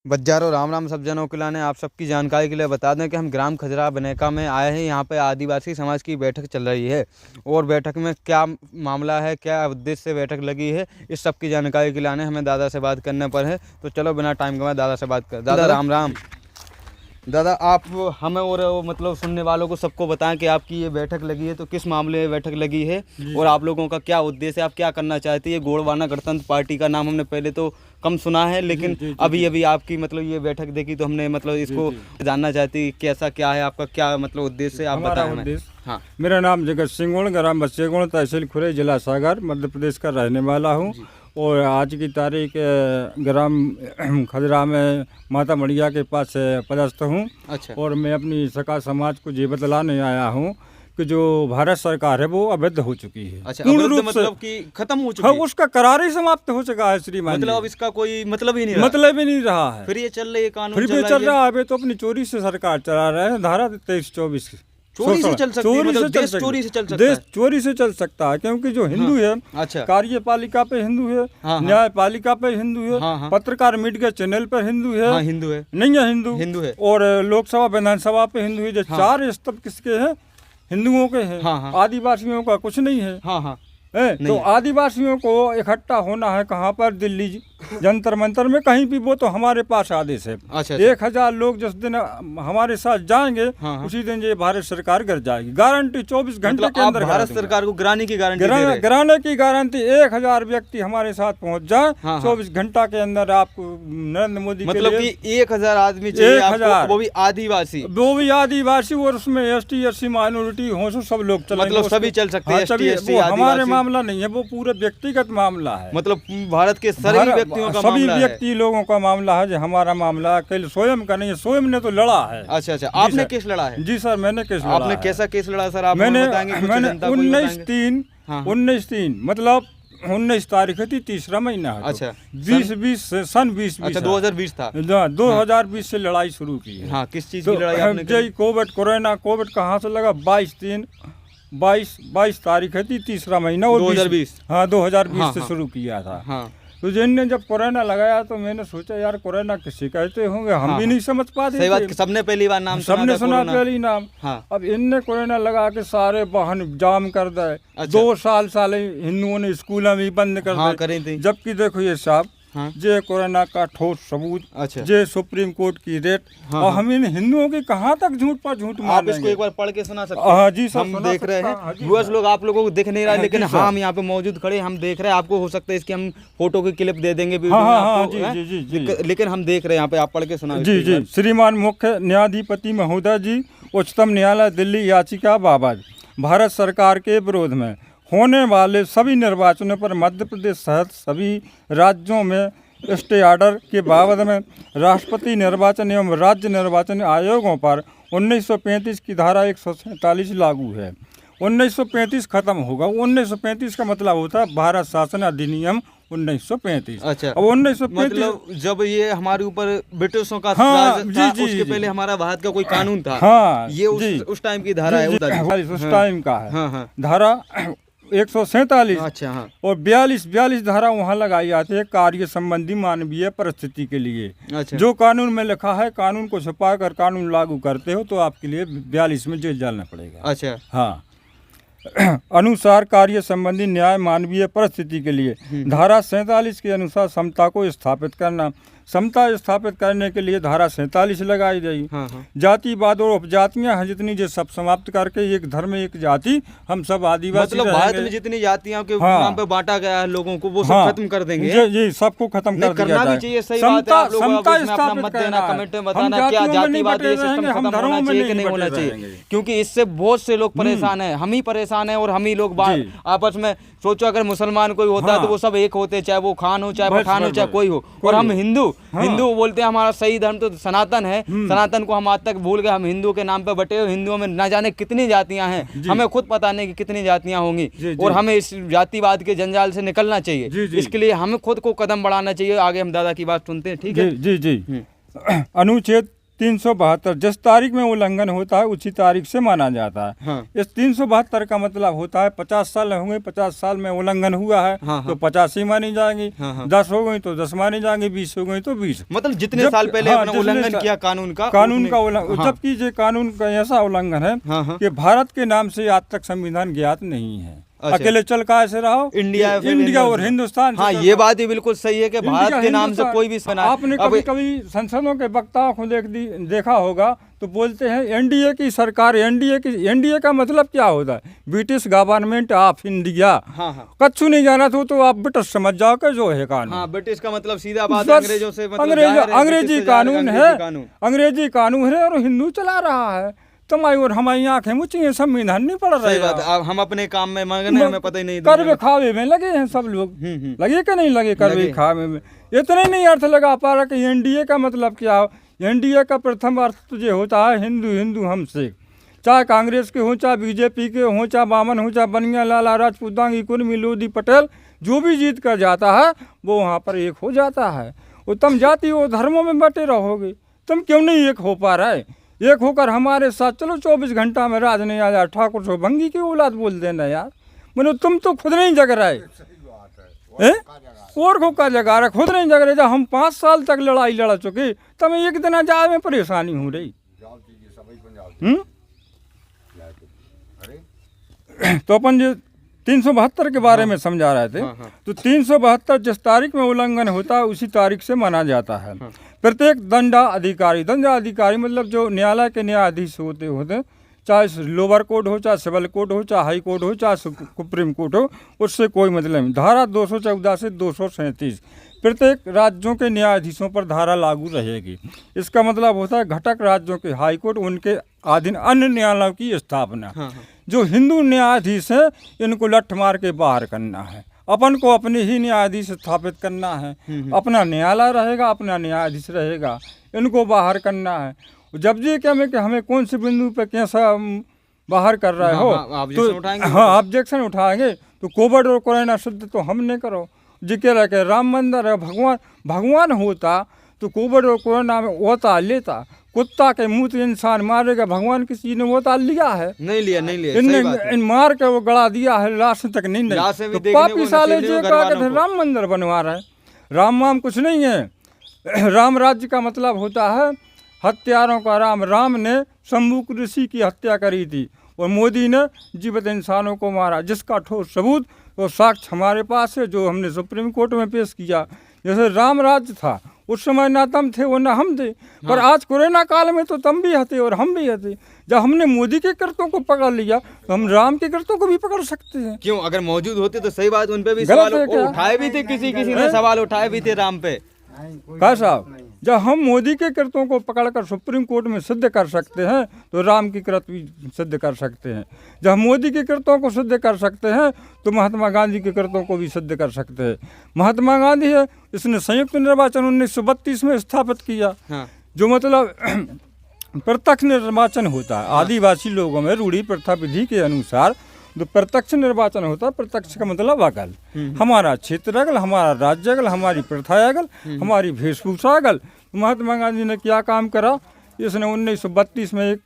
बज्जारो राम राम सब जनों के लाने आप सबकी जानकारी के लिए बता दें कि हम ग्राम खजरा बनेका में आए हैं। यहाँ पे आदिवासी समाज की बैठक चल रही है और बैठक में क्या मामला है, क्या उद्देश्य से बैठक लगी है, इस सब की जानकारी के लाने हमें दादा से बात करने पर है। तो चलो बिना टाइम गवाए दादा से बात कर। दादा राम राम। दादा आप हमें और मतलब सुनने वालों को सबको बताएं कि आपकी ये बैठक लगी है तो किस मामले में बैठक लगी है और आप लोगों का क्या उद्देश्य है, आप क्या करना चाहते हैं। ये गोंडवाना गणतंत्र पार्टी का नाम हमने पहले तो कम सुना है, लेकिन अभी आपकी मतलब ये बैठक देखी तो हमने मतलब इसको जानना चाहते हैं कैसा क्या है, आपका क्या मतलब उद्देश्य है, आप बताएं हमें। हाँ, मेरा नाम जगत सिंह गोंड, ग्राम बच्चेगोंड, तहसील खुरई, जिला सागर, मध्य प्रदेश का रहने वाला हूँ। और आज की तारीख ग्राम खजरा में माता मड़िया के पास पदस्थ हूँ। अच्छा। और मैं अपनी सका समाज को ये बतलाने आया हूँ कि जो भारत सरकार है वो अवैध हो चुकी है। अच्छा, पूर्ण रूप मतलब कि खत्म हो चुकी है। उसका करार ही समाप्त हो चुका है श्रीमान। मतलब अब इसका कोई मतलब ही नहीं रहा है। फिर ये चल रही है कानून, फिर भी चल रहा है। अभी तो अपनी चोरी से सरकार चला रहे हैं। धारा 23-24 चोरी से चल सकती है, मतलब देश चोरी से चल सकता है। देश चोरी से चल सकता है क्योंकि जो हिंदू है, अच्छा, कार्यपालिका पे हिंदू है, न्यायपालिका पे हिंदू है, पत्रकार मीडिया चैनल पर हिंदू है, हिंदू है, नहीं है हिंदू है, और लोकसभा विधानसभा पे हिंदू है। जो चार स्तंभ किसके हैं? हिंदुओं के हैं। आदिवासियों का कुछ नहीं है। तो आदिवासियों को इकट्ठा होना है कहाँ पर? दिल्ली जंतर मंतर में, कहीं भी, वो तो हमारे पास आदेश है। अच्छा। 1000 लोग जिस दिन हमारे साथ जाएंगे उसी दिन ये भारत सरकार गिर जाएगी। गारंटी 24 घंटे के अंदर। भारत सरकार को गिराने की गारंटी, गिराने की गारंटी। 1000 व्यक्ति हमारे साथ पहुंच जाए 24 घंटा के अंदर। आपको नरेंद्र मोदी मतलब कि 1000 आदमी चाहिए, 1000, वो भी आदिवासी, और उसमें ST SC माइनॉरिटी हो, सब लोग चलेंगे, मतलब सभी चल सकते हैं। हमारे मामला नहीं है, वो पूरे व्यक्तिगत मामला है। मतलब भारत के सभी व्यक्ति लोगों का मामला है। जो हमारा मामला कल स्वयं का नहीं है, स्वयं ने तो लड़ा है। अच्छा, आपने केस लड़ा है? जी सर, मैंने केस लड़ा। आपने कैसा केस लड़ा सर? आप मैंने बताएंगे? 19/3 मतलब 19 तारीख थी, तीसरा महीना है। अच्छा, 2020 सन 2020। अच्छा, 2020 था। 2020 से लड़ाई शुरू की है। हाँ, किस चीज की लड़ाई आपने? कोविड कहाँ से लगा? 22 तारीख थी, तीसरा महीना, और 2020। हाँ, 2020 से शुरू किया था। हाँ। तो जिनने जब कोरोना लगाया तो मैंने सोचा यार कोरोना किसे कहते होंगे, हम भी नहीं समझ पाते। सही बात, सबने पहली बार नाम सबने सुना पहली नाम। अब इनने कोरोना लगा के सारे वाहन जाम कर दिए। 2 साल हिंदुओं ने स्कूल में बंद कर दी। जबकि देखो ये साहब, जे कोरोना का ठोस सबूत, जे सुप्रीम कोर्ट की रेट, और हम इन हिंदुओं की कहाँ तक झूठ पर झूठ मारेंगे? आप इसको एक बार पढ़ के सुना सकते हैं? जी सर, हम देख रहे हैं। व्यूअर्स लोग आप लोगों को दिख नहीं रहा है, लेकिन हम यहाँ पे मौजूद खड़े, हम देख रहे हैं। आपको हो सकता है इसकी हम फोटो की क्लिप दे देंगे लेकिन हम देख रहे हैं यहाँ पे, आप पढ़ के सुना। जी। श्रीमान मुख्य न्यायाधिपति महोदय जी, उच्चतम न्यायालय दिल्ली, याचिका बाबत भारत सरकार के विरोध में होने वाले सभी निर्वाचनों पर मध्य प्रदेश सहित सभी राज्यों में स्टे ऑर्डर के बाबत में राष्ट्रपति निर्वाचन एवं राज्य निर्वाचन आयोगों पर 1935 की धारा 147 लागू है। 1935 खत्म होगा। 1935 का मतलब होता है भारत शासन अधिनियम 1935। अच्छा, अब 1935 मतलब जब ये हमारे ऊपर ब्रिटिशों का राज था, उसके पहले हमारा भारत का कोई कानून था। ये उस टाइम की धारा है, उस टाइम का है। धारा 147। अच्छा, और 42 धारा वहाँ लगाई जाती है कार्य संबंधी मानवीय परिस्थिति के लिए। अच्छा। जो कानून में लिखा है, कानून को छुपा कर कानून लागू करते हो तो आपके लिए 42 में जेल जाना पड़ेगा। अच्छा, हाँ। अनुसार कार्य संबंधी न्याय मानवीय परिस्थिति के लिए धारा 47 के अनुसार समता को स्थापित करना। समता स्थापित करने के लिए धारा 47 लगाई गई। जातिवाद और उपजातियां हैं जितनी, जो सब समाप्त करके एक धर्म एक जाति, हम सब आदिवासी। मतलब भारत में जितनी जातियां के नाम पे बांटा गया है लोगों को, वो सब खत्म कर देंगे। जी, सबको खत्म कर दिया करना भी चाहिए। सही बात है। आप लोग अपना मत देना, कमेंट में बताना क्या जातिवाद ये सिस्टम खत्म होना चाहिए कि नहीं होना चाहिए, क्योंकि इससे बहुत से लोग परेशान हैं। हम ही परेशान हैं और हम ही लोग आपस में सोचो, अगर मुसलमान कोई होता है तो वो सब एक होते, चाहे वो खान हो, चाहे पठान हो, चाहे कोई हो। और हम हिंदू बोलते हैं हमारा सही धर्म तो सनातन है। सनातन को हम आज तक भूल गए। हम हिंदू के नाम पे बटे हुए। हिंदुओं में न जाने कितनी जातियां हैं, हमें खुद पता नहीं कि कितनी जातियां होंगी। और हमें इस जातिवाद के जंजाल से निकलना चाहिए। इसके लिए हमें खुद को कदम बढ़ाना चाहिए। आगे हम दादा की बात सुनते हैं, ठीक है? जी। अनुच्छेद 372 जिस तारीख में उल्लंघन होता है उसी तारीख से माना जाता है। हाँ। इस 372 का मतलब होता है 50 साल होंगे, 50 साल में उल्लंघन हुआ है हाँ, तो 50 ही मानी जाएंगी, हाँ, हाँ। 10 हो गई तो 10 मानी जाएंगी, 20 हो गई तो 20। मतलब जितने साल पहले आपने उल्लंघन किया कानून का उल्लंघन, जबकि ये कानून का ऐसा उल्लंघन है हाँ। कि भारत के नाम से आज तक संविधान ज्ञात नहीं है। अच्छा। अकेले चल का ऐसे रहो इंडिया और हिंदुस्तान। हाँ, ये बात ही बिल्कुल सही है कि भारत के नाम से कोई भी आपने कभी संसदों के वक्ताओं को देखा होगा तो बोलते हैं एनडीए की सरकार, एनडीए का मतलब क्या होता है? British government of India. हाँ। कच्छु नहीं जाना तो आप ब्रिटिश समझ जाओ कि जो है कानून। हाँ, ब्रिटिश का मतलब सीधा बात अंग्रेजों से अंग्रेजी कानून है, अंग्रेजी कानून है और हिंदू चला रहा है। तुम्हारी और हमारी आंखें मुझी हैं, संविधान नहीं पढ़ रहे। बात है, हम अपने काम में मगन हैं, हमें पता ही नहीं। करवे खावे में लगे हैं सब लोग। लगे कि नहीं लगे करवे खावे में? इतना नहीं अर्थ लगा पा रहा कि एनडीए का मतलब क्या हो। एनडीए का प्रथम अर्थ तुझे होता है हिंदू हिंदू हमसे। चाहे कांग्रेस के हों, चाहे बीजेपी के हों, चाहे बामन हों, चाहे बनिया लाला राजपूत दांगी कुर्मी लोधी पटेल, जो भी जीत कर जाता है वो वहाँ पर एक हो जाता है। और तुम जाति और धर्मों में बटे रहोगे, तुम क्यों नहीं एक हो पा रहे? एक होकर हमारे साथ चलो 24 घंटा में राज नहीं आ जाए। ठाकुर सो भंगी की औलाद बोल देना यार। मतलब तुम तो खुद नहीं जग रहे और को का जगा रहे, खुद नहीं जग रहे। जब हम 5 साल तक लड़ाई लड़ चुके तब एक दिन जाए में परेशानी हो रही। तो अपन जो 372 के बारे में समझा रहे थे। तो 372 जिस तारीख में उल्लंघन होता है उसी तारीख से माना जाता है। प्रत्येक दंडाधिकारी मतलब जो न्यायालय के न्यायाधीश होते चाहे लोअर कोर्ट हो, चाहे सिविल कोर्ट हो, चाहे हाई कोर्ट हो, चाहे सुप्रीम कोर्ट हो, उससे कोई मतलब नहीं। धारा 214 से 237 प्रत्येक राज्यों के न्यायाधीशों पर धारा लागू रहेगी। इसका मतलब होता है घटक राज्यों के हाई कोर्ट, उनके अधीन अन्य न्यायालयों की स्थापना। जो हिंदू न्यायाधीश हैं इनको लठ मार के बाहर करना है। अपन को अपने ही न्यायाधीश स्थापित करना है। अपना न्यायालय रहेगा, अपना न्यायाधीश रहेगा, इनको बाहर करना है। जब ये क्या मैं कि हमें कौन से बिंदु पे कैसा बाहर कर रहे हो तो हाँ ऑब्जेक्शन उठाएंगे। तो कोविड और कोरोना शुद्ध तो हम नहीं करो। जिक्र के राम मंदिर है, भगवान होता तो कोविड और कोरोना में होता लेता। कुत्ता के मुंह से इंसान मारेगा, भगवान किसी ने वो लिया है? नहीं लिया। इन मार के वो गड़ा दिया है, लाश तक नहीं। तो पापी साले जो राम मंदिर बनवा रहे। राम कुछ नहीं है। राम राज्य का मतलब होता है हत्यारों का राम। राम ने शंभू ऋषि की हत्या करी थी और मोदी ने जीवित इंसानों को मारा, जिसका ठोस सबूत और साक्ष्य हमारे पास है, जो हमने सुप्रीम कोर्ट में पेश किया। जैसे राम राज्य था उस समय ना तुम थे वो ना हम थे। पर आज कोरोना काल में तो तुम भी हते और हम भी हते। जब हमने मोदी के कृत्यों को पकड़ लिया तो हम राम के कृत्यों को भी पकड़ सकते हैं। क्यों? अगर मौजूद होते तो सही बात, उन पे भी सवाल उठाए भी थे, किसी ने सवाल उठाए भी थे राम पे। कहा साहब, जब हम मोदी के कृत्यों को पकड़कर सुप्रीम कोर्ट में सिद्ध कर सकते हैं तो राम की कृत्य भी सिद्ध कर सकते हैं। जब मोदी के कृत्यों को सिद्ध कर सकते हैं तो महात्मा गांधी के कृत्यों को भी सिद्ध कर सकते हैं। महात्मा गांधी है, इसने संयुक्त निर्वाचन 1932 में स्थापित किया। जो मतलब प्रत्यक्ष निर्वाचन होता है आदिवासी लोगों में रूढ़ी प्रथा विधि के अनुसार। तो प्रत्यक्ष निर्वाचन होता है, प्रत्यक्ष का मतलब अगल। हमारा क्षेत्र अगल, हमारा राज्य अगल, हमारी प्रथा अगल, हमारी वेशभूषा अगल। महात्मा गांधी ने क्या काम करा? इसने 1932 में एक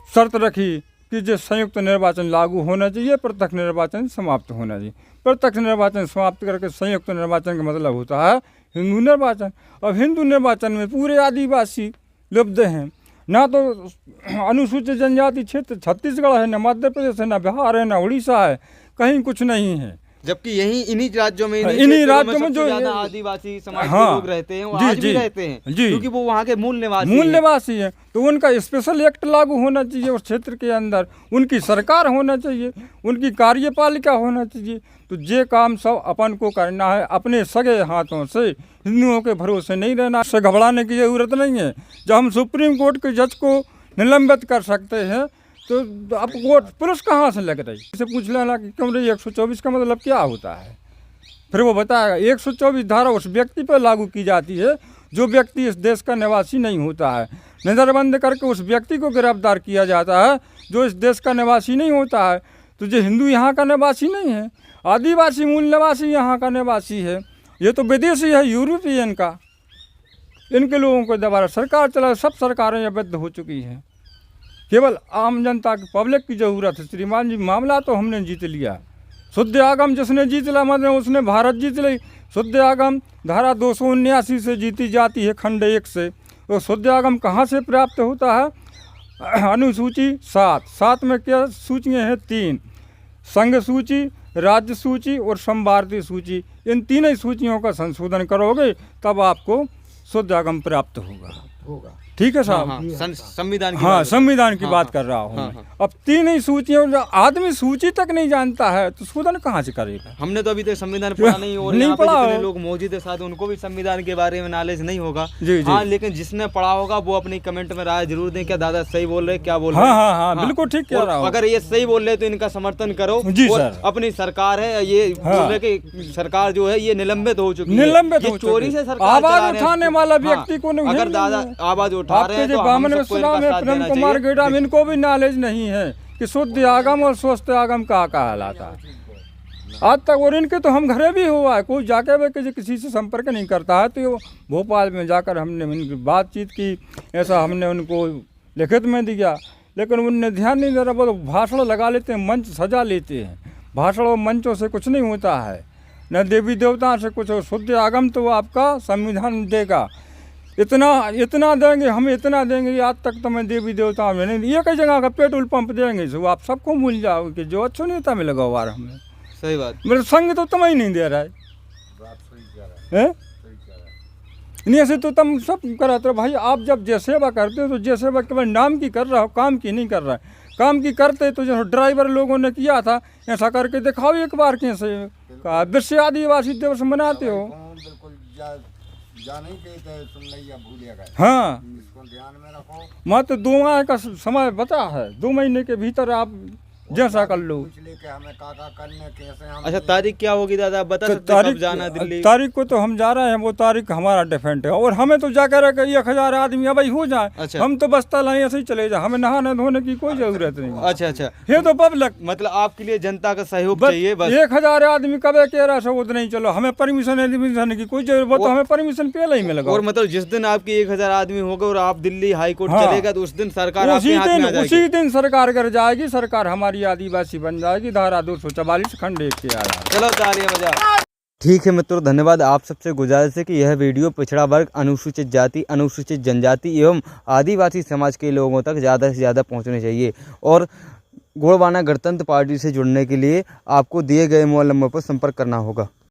शर्त रखी कि जो संयुक्त निर्वाचन लागू होना चाहिए, प्रत्यक्ष निर्वाचन समाप्त होना चाहिए। प्रत्यक्ष निर्वाचन समाप्त करके संयुक्त निर्वाचन का मतलब होता है हिंदू निर्वाचन। अब हिंदू निर्वाचन में पूरे आदिवासी लुप्त हैं। ना तो अनुसूचित जनजाति क्षेत्र छत्तीसगढ़ है, ना मध्य प्रदेश है, ना बिहार है, ना उड़ीसा है, कहीं कुछ नहीं है। जबकि इन्हीं राज्यों में जो आदिवासी समाज के लोग रहते हैं, वो आज भी रहते हैं, क्योंकि वो वहाँ के मूल निवासी हैं। तो उनका स्पेशल एक्ट लागू होना चाहिए उस क्षेत्र के अंदर, उनकी सरकार होना चाहिए, उनकी कार्यपालिका होना चाहिए। तो ये काम सब अपन को करना है अपने सगे हाथों से। हिंदुओं के भरोसे नहीं रहना, इससे घबराने की जरूरत नहीं है। जब हम सुप्रीम कोर्ट के जज को निलंबित कर सकते हैं तो अब कोर्ट पुलिस कहाँ से लग रही? इसे पूछ लेना कि क्यों रही 124 का मतलब क्या होता है। फिर वो बताएगा। 124 धारा उस व्यक्ति पर लागू की जाती है जो व्यक्ति इस देश का निवासी नहीं होता है। नज़रबंद करके उस व्यक्ति को गिरफ्तार किया जाता है जो इस देश का निवासी नहीं होता है। तो जो हिंदू यहाँ का निवासी नहीं है, आदिवासी मूल निवासी यहाँ का निवासी है। ये तो विदेशी है, यूरोपियन का। इनके लोगों को दोबारा सरकार चला, सब सरकारें अवैध हो चुकी हैं। केवल आम जनता की, पब्लिक की ज़रूरत है। श्रीमान जी, मामला तो हमने जीत लिया। शुद्ध आगम जिसने जीत लिया, मतलब उसने भारत जीत ली। शुद्ध आगम धारा 279 से जीती जाती है, खंड 1 से। तो शुद्ध आगम कहाँ से प्राप्त होता है? अनुसूची 7 में क्या सूचियाँ हैं? 3, संघ सूची, राज्य सूची और संभारतीय सूची। इन तीनों ही सूचियों का संशोधन करोगे तब आपको शुद्ध आगम प्राप्त होगा। ठीक है साहब? संविधान की हाँ, बात संविधान की बात कर रहा हूँ मैं। अब तीन ही सूचियों, जो आदमी सूची तक नहीं जानता है तो शोधन कहाँ से करेगा? हमने तो अभी तक संविधान पढ़ा नहीं, और नहीं यहाँ पे पढ़ा जितने हो। लोग मौजूद है साथ, उनको भी संविधान के बारे में नॉलेज नहीं होगा। जी, जी। हाँ, लेकिन जिसने पढ़ा होगा वो अपनी कमेंट में राय जरूर दें, क्या दादा सही बोल रहे, क्या बोल रहे हाँ हैं। हाँ हाँ, बिल्कुल ठीक कह और रहा हूँ। अगर ये सही बोल रहे तो इनका समर्थन करो। जी और सर। अपनी सरकार है, ये बोल रहे कि सरकार जो है ये निलंबित हो चुकी है, निलंबित ये हो चोरी चुकी से है। सरकार आवाज चला रहे हैं। उठाने वाला हाँ, व्यक्ति को नहीं अगर है। दादा आवाज उठा रहे आपके हैं जो तो हम बामन सबको मिश्रा इनका में साथ प्रेम देना कुमार चाहिए। गेड़ा में, इनको भी नॉलेज नहीं है कि शुद्ध आगम और स्वस्थ आगम का कहलाता है आज तक। और इनके तो हम घरे भी हुआ है, कोई जाके वे किसी से संपर्क नहीं करता है। तो भोपाल में जाकर हमने उनकी बातचीत की, ऐसा हमने उनको लिखित में दिया, लेकिन उनने ध्यान नहीं दे रहा। वो भाषण लगा लेते हैं, मंच सजा लेते हैं। भाषण और मंचों से कुछ नहीं होता है, न देवी देवता से कुछ। शुद्ध आगम तो आपका संविधान देगा, इतना देंगे, हम इतना देंगे। आज तक तो मैं देवी देवता में नहीं, एक ही जगह का पेट्रोल पंप देंगे, सो आप सबको भूल जाओगे कि जो अच्छा नेता में लगा हुआ हमें। सही बात। मेरे संग तो तुम ही नहीं दे रहा है, नहीं ऐसे तो तुम सब कराते हो भाई। आप जब जय सेवा करते हो तो जय सेवा केवल नाम की कर रहा हो, काम की नहीं कर रहा है। काम की करते तो जो ड्राइवर लोगों ने किया था, ऐसा करके दिखाओ एक बार कैसे विश्व आदिवासी दिवस मनाते हो। हाँ, मत 2 माह का समय बता है, 2 महीने के भीतर आप जैसा कर लो। अच्छा, तारीख क्या होगी दादा, आप बता सकते हैं कब जाना दिल्ली? तारीख को तो हम जा रहे हैं, वो तारीख हमारा डिफरेंट है। और हमें तो जाकर 1000 आदमी अब हो जाए। अच्छा। हम तो बस्ता लाए ऐसे ही चले जाए, हमें नहाने धोने की कोई जरूरत नहीं। अच्छा अच्छा, ये तो पब्लिक, मतलब आपके लिए जनता का सहयोग चाहिए बस। 1000 आदमी कब कह रहा है नहीं चलो, हमें परमिशन की कोई जरूरत, तो हमें परमिशन पहले ही मिलेगा। और मतलब जिस दिन आपके 1000 आदमी होगा और आप दिल्ली हाई कोर्ट चलेगा तो उस दिन सरकार आपके हाथ में आ जाएगी। उसी दिन सरकार कर जाएगी, सरकार हमारी आदिवासी बन जाएगी। धारा 244 खंड 1 के आधार। चलो तालियां बजाओ। ठीक है मित्रों, धन्यवाद। आप सबसे गुजारिश है कि यह वीडियो पिछड़ा वर्ग, अनुसूचित जाति, अनुसूचित जनजाति एवं आदिवासी समाज के लोगों तक ज़्यादा से ज़्यादा पहुंचने चाहिए। और गोंडवाना गणतंत्र पार्टी से जुड़ने के लिए आपको दिए गए मोबाइल नंबर पर संपर्क करना होगा।